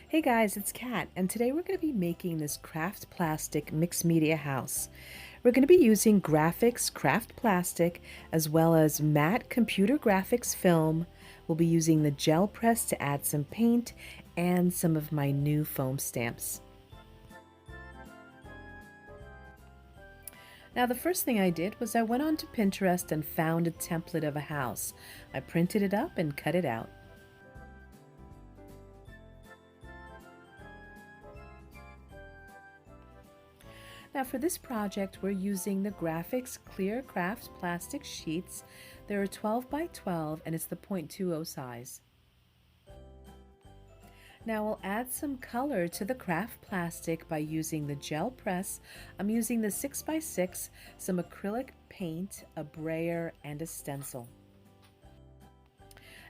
Hey guys, it's Kat, and today we're going to be making this craft plastic mixed media house. We're going to be using Grafix craft plastic as well as matte computer graphics film. We'll be using the gel press to add some paint and some of my new foam stamps. Now the first thing I did was I went onto Pinterest and found a template of a house. I printed it up and cut it out. Now for this project, we're using the Grafix Clear Craft plastic sheets. They're 12 by 12 and it's the .20 size. Now we'll add some color to the craft plastic by using the gel press. I'm using the 6 by 6, some acrylic paint, a brayer, and a stencil.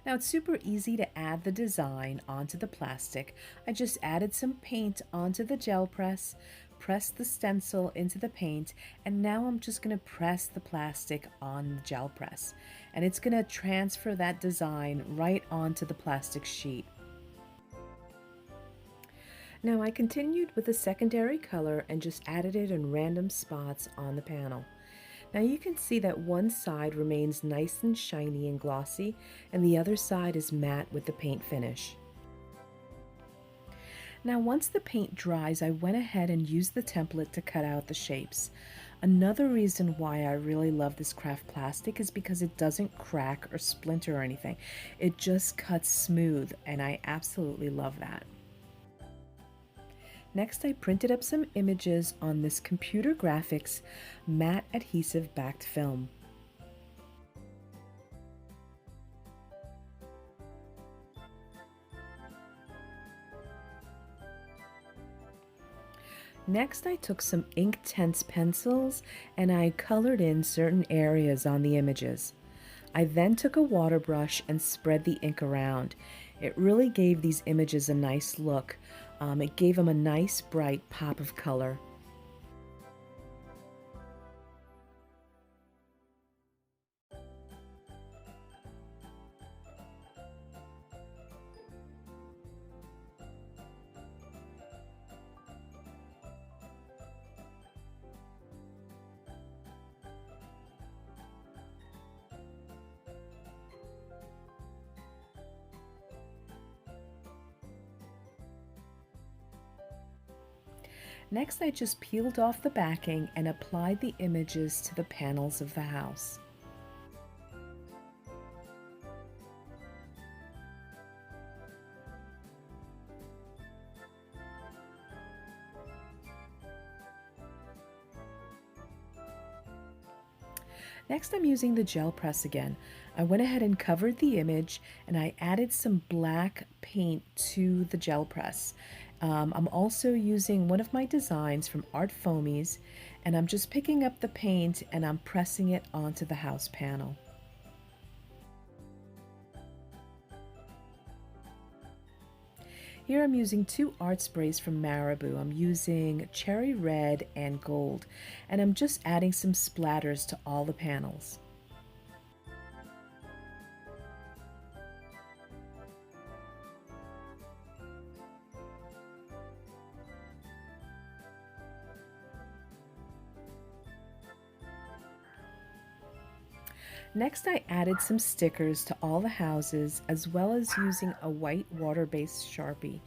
Now it's super easy to add the design onto the plastic. I just added some paint onto the gel press, pressed the stencil into the paint, and now I'm just going to press the plastic on the gel press. And it's going to transfer that design right onto the plastic sheet. Now I continued with a secondary color and just added it in random spots on the panel. Now you can see that one side remains nice and shiny and glossy, and the other side is matte with the paint finish. Now once the paint dries, I went ahead and used the template to cut out the shapes. Another reason why I really love this craft plastic is because it doesn't crack or splinter or anything. It just cuts smooth, and I absolutely love that. Next, I printed up some images on this computer graphics matte adhesive backed film. Next, I took some Inktense pencils and I colored in certain areas on the images. I then took a water brush and spread the ink around. It really gave these images a nice look. It gave them a nice bright pop of color. Next, I just peeled off the backing and applied the images to the panels of the house. Next, I'm using the gel press again. I went ahead and covered the image and I added some black paint to the gel press. I'm also using one of my designs from Art Foamies, and I'm just picking up the paint and I'm pressing it onto the house panel. Here I'm using two art sprays from Marabou. I'm using cherry red and gold, and I'm just adding some splatters to all the panels. Next, I added some stickers to all the houses, as well as using a white water-based Sharpie,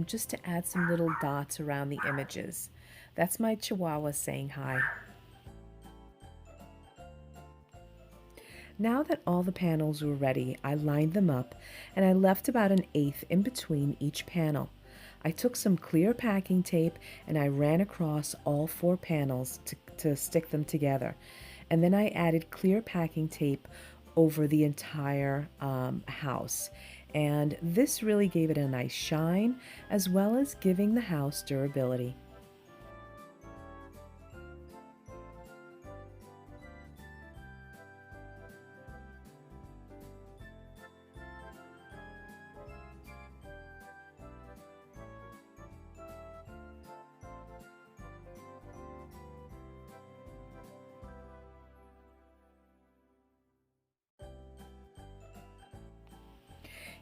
just to add some little dots around the images. That's my Chihuahua saying hi. Now that all the panels were ready, I lined them up and I left about an eighth in between each panel. I took some clear packing tape and I ran across all four panels to stick them together. And then I added clear packing tape over the entire house. And this really gave it a nice shine, as well as giving the house durability.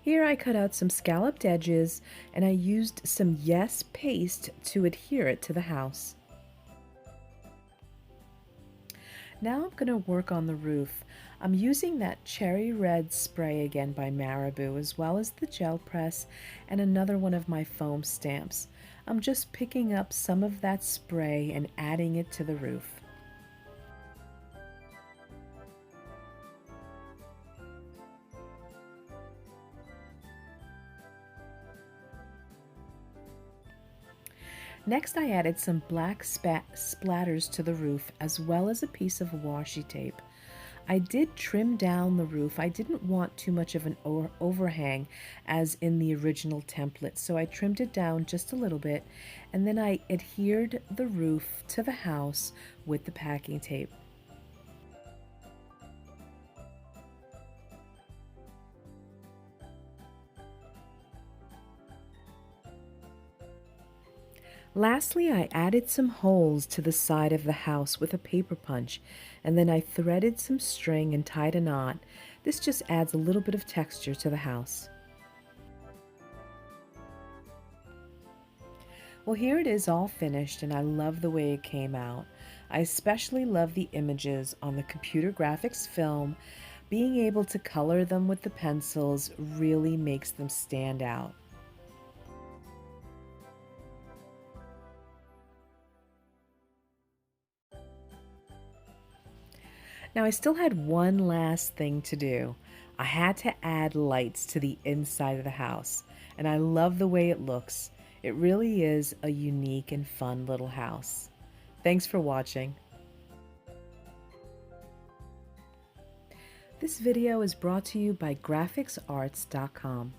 Here I cut out some scalloped edges and I used some Yes paste to adhere it to the house. Now I'm going to work on the roof. I'm using that cherry red spray again by Marabou, as well as the gel press and another one of my foam stamps. I'm just picking up some of that spray and adding it to the roof. Next I added some black splatters to the roof, as well as a piece of washi tape. I did trim down the roof. I didn't want too much of an overhang as in the original template, so I trimmed it down just a little bit, and then I adhered the roof to the house with the packing tape. Lastly, I added some holes to the side of the house with a paper punch, and then I threaded some string and tied a knot. This just adds a little bit of texture to the house. Well, here it is all finished, and I love the way it came out. I especially love the images on the computer graphics film. Being able to color them with the pencils really makes them stand out. Now I still had one last thing to do. I had to add lights to the inside of the house, and I love the way it looks. It really is a unique and fun little house. Thanks for watching. This video is brought to you by graphicsarts.com.